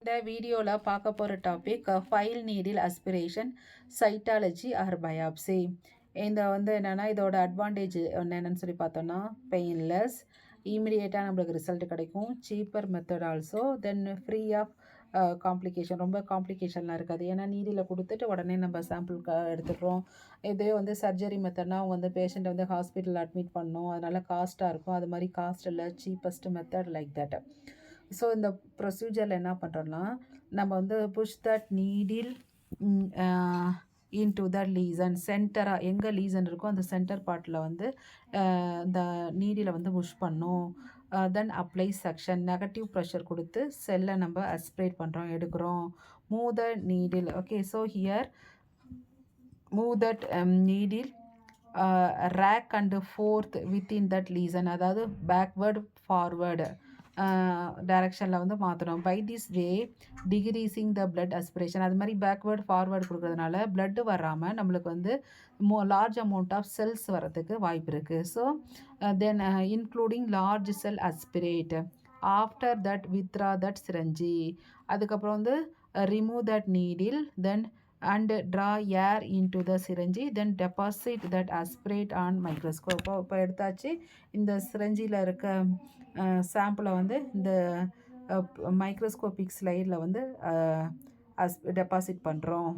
இந்த வீடியோவில் பார்க்க போகிற topic fine needle aspiration cytology or biopsy. இந்த என்னென்னா இதோட அட்வான்டேஜ் என்னென்னு சொல்லி பார்த்தோன்னா பெயின்லெஸ், இமீடியட்டாக நம்மளுக்கு ரிசல்ட் கிடைக்கும், cheaper method also, then free of complication. ரொம்ப காம்ப்ளிகேஷன்லாம் இருக்காது, ஏன்னா நீடியில் கொடுத்துட்டு உடனே நம்ம சாம்பிள் எடுத்துடுறோம். இதே சர்ஜரி மெத்தட்னா அவங்க பேஷண்ட்டை ஹாஸ்பிட்டலில் அட்மிட் பண்ணணும், அதனால் காஸ்ட்டாக இருக்கும். அது மாதிரி காஸ்ட் இல்லை, cheapest method like that. So இந்த ப்ரொசீஜரில் என்ன பண்ணுறோன்னா நம்ம push that needle into the lesion சென்டராக எங்கே லீசன் இருக்கோ அந்த சென்டர் பார்ட்டில் இந்த நீடில் புஷ் பண்ணும். Then apply suction negative pressure கொடுத்து செல்லை நம்ம அஸ்பிரேட் பண்ணுறோம், எடுக்கிறோம். Move the needle. Okay, so here move that needle back and forth within that lesion, அதாவது பேக்வேர்டு ஃபார்வேர்டு டைரக்ஷனில் மாற்றணும். By this way decreasing the blood aspiration. அது மாதிரி பேக்வேர்டு ஃபார்வேர்டு கொடுக்குறதுனால பிளட்டு வராமல் நம்மளுக்கு லார்ஜ் அமௌண்ட் ஆஃப் செல்ஸ் வரதுக்கு வாய்ப்பு இருக்குது. So then including large cell aspirate. After that withdraw that syringe. அதுக்கப்புறம் remove that needle, then and draw air into the syringe, then deposit that aspirate on microscope. இப்போ எடுத்தாச்சு. இந்த சிரஞ்சியில் இருக்க சாம்பிளை இந்த மைக்ரோஸ்கோபிக் ஸ்லைடில் டெபாசிட் பண்ணுறோம்.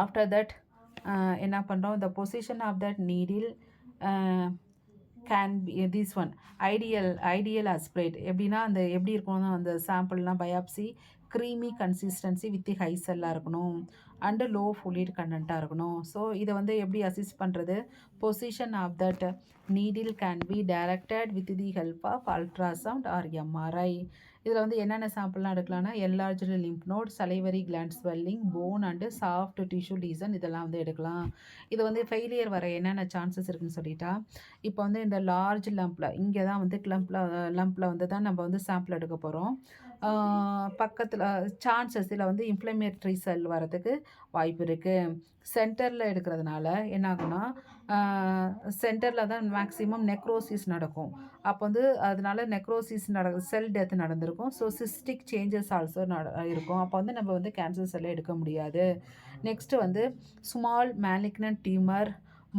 ஆஃப்டர் தட் என்ன பண்ணுறோம், the position of that needle can be this one ideal aspirate. எப்படின்னா எப்படி இருக்கணும் அந்த சாம்பிள்லாம் biopsy creamy consistency with high செல்லாக இருக்கணும் அண்டு லோ ஃபுலிட் கண்டென்ட்டாக இருக்கணும். ஸோ இதை எப்படி அசிஸ்ட் பண்ணுறது, position of that needle can be directed with the help of ultrasound or MRI. இதில் என்னென்ன சாம்பிள்லாம் எடுக்கலாம்னா enlarged lymph node, salivary gland swelling, bone and soft tissue lesion, இதெல்லாம் எடுக்கலாம். இது ஃபெயிலியர் வர என்னென்ன சான்சஸ் இருக்குதுன்னு சொல்லிட்டா, இப்போ இந்த லார்ஜ் லம்பில் இங்கே தான் லம்பில் தான் நம்ம சாம்பிள் எடுக்க போகிறோம். பக்கத்தில் சான்சஸ் இதில் இன்ஃப்ளமேட்ரி செல் வரதுக்கு வாய்ப்பு இருக்குது. சென்டரில் எடுக்கிறதுனால என்ன ஆகுனா சென்டரில் தான் மேக்ஸிமம் நெக்ரோசிஸ் நடக்கும். அப்போ அதனால நெக்ரோசிஸ் செல் டெத் நடந்திருக்கும். ஸோ சிஸ்டிக் சேஞ்சஸ் ஆல்சோ இருக்கும். அப்போ நம்ம கேன்சர் செல்லை எடுக்க முடியாது. Next small malignant tumour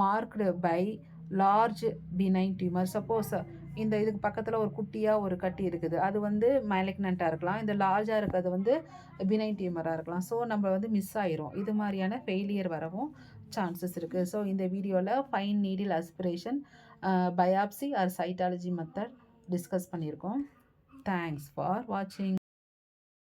marked by large benign tumour. Suppose இதுக்கு பக்கத்தில் ஒரு குட்டியாக ஒரு கட்டி இருக்குது, அது மேலிக்னண்ட்டாக இருக்கலாம். இந்த லார்ஜாக இருக்கிறது பினைன் டியூமராக இருக்கலாம். ஸோ நம்ம மிஸ் ஆயிரும். இது மாதிரியான ஃபெயிலியர் வரவும் சான்சஸ் இருக்குது. ஸோ இந்த வீடியோவில் fine needle aspiration biopsy or cytology method discuss பண்ணியிருக்கோம். தேங்க்ஸ் ஃபார் வாட்சிங்.